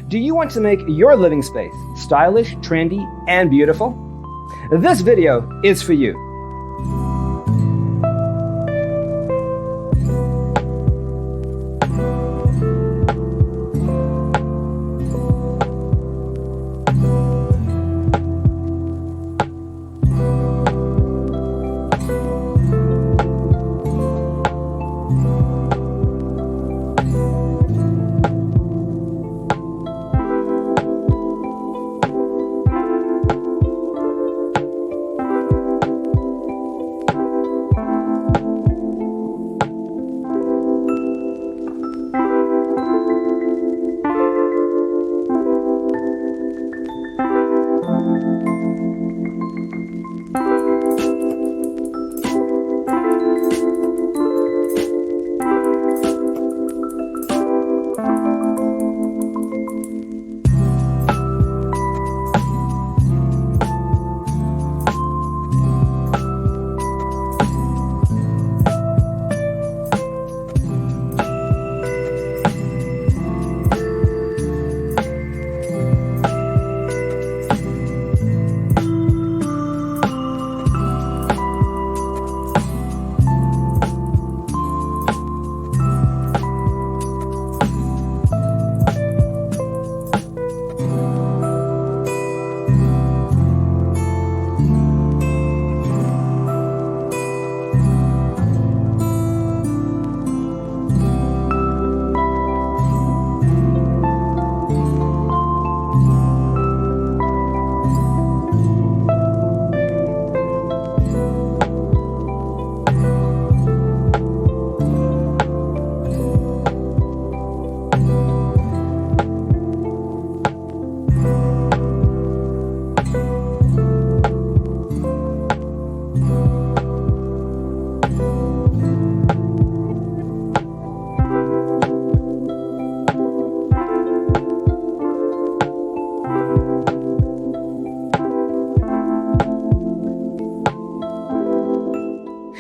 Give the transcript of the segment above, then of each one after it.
Do you want to make your living space stylish, trendy, and beautiful? This video is for you.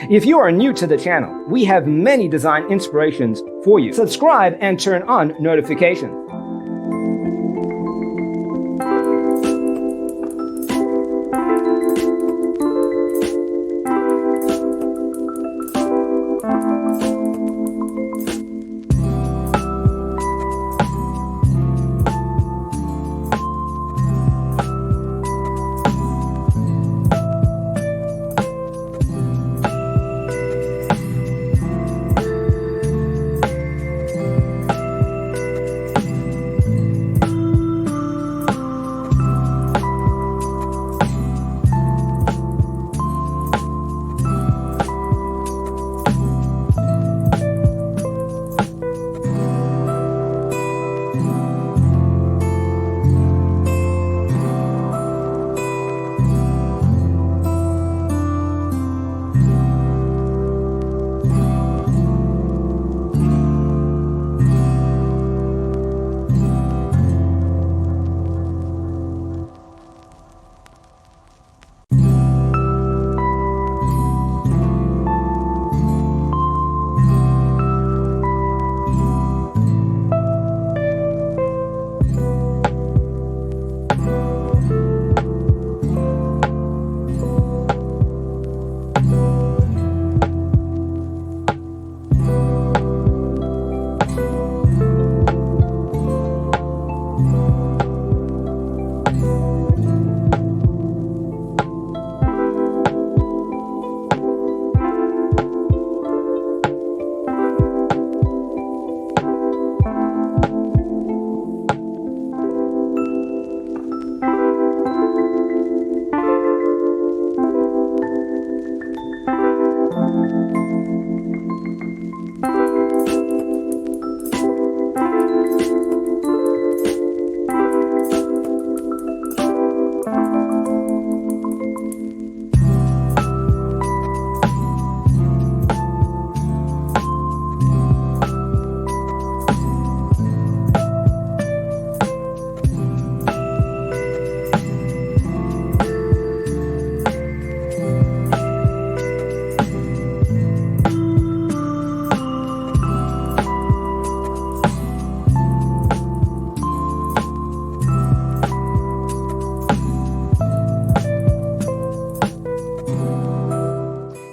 If you are new to the channel, we have many design inspirations for you. Subscribe and turn on notifications.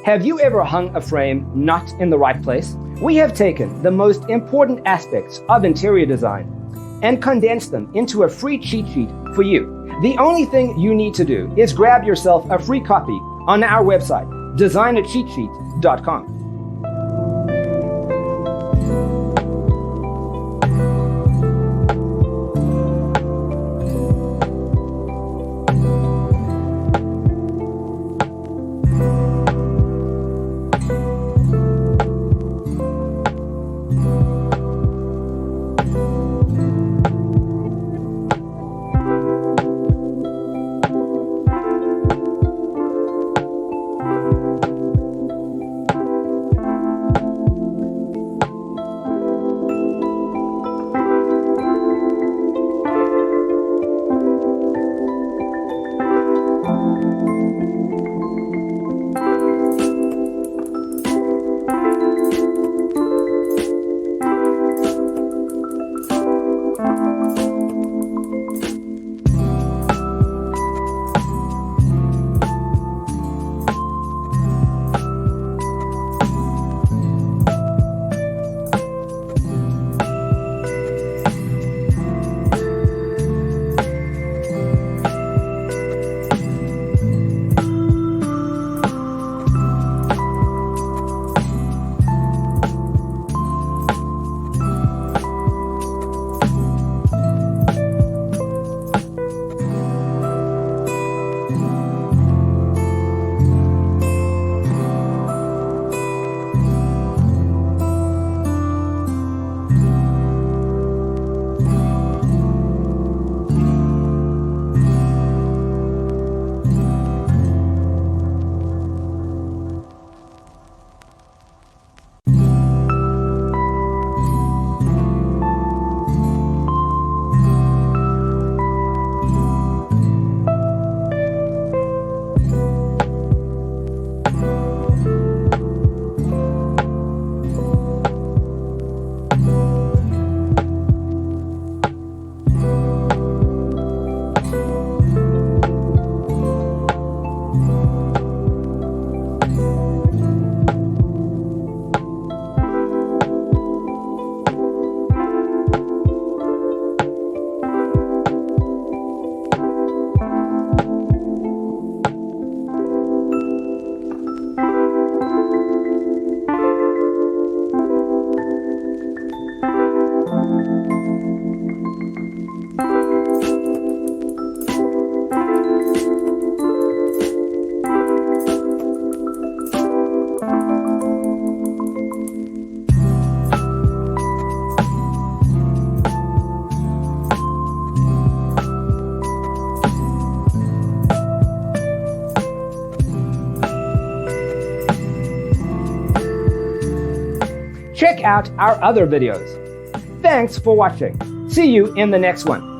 Have you ever hung a frame not in the right place? We have taken the most important aspects of interior design and condensed them into a free cheat sheet for you. The only thing you need to do is grab yourself a free copy on our website, designercheatsheet.com. Check out our other videos. Thanks for watching. See you in the next one.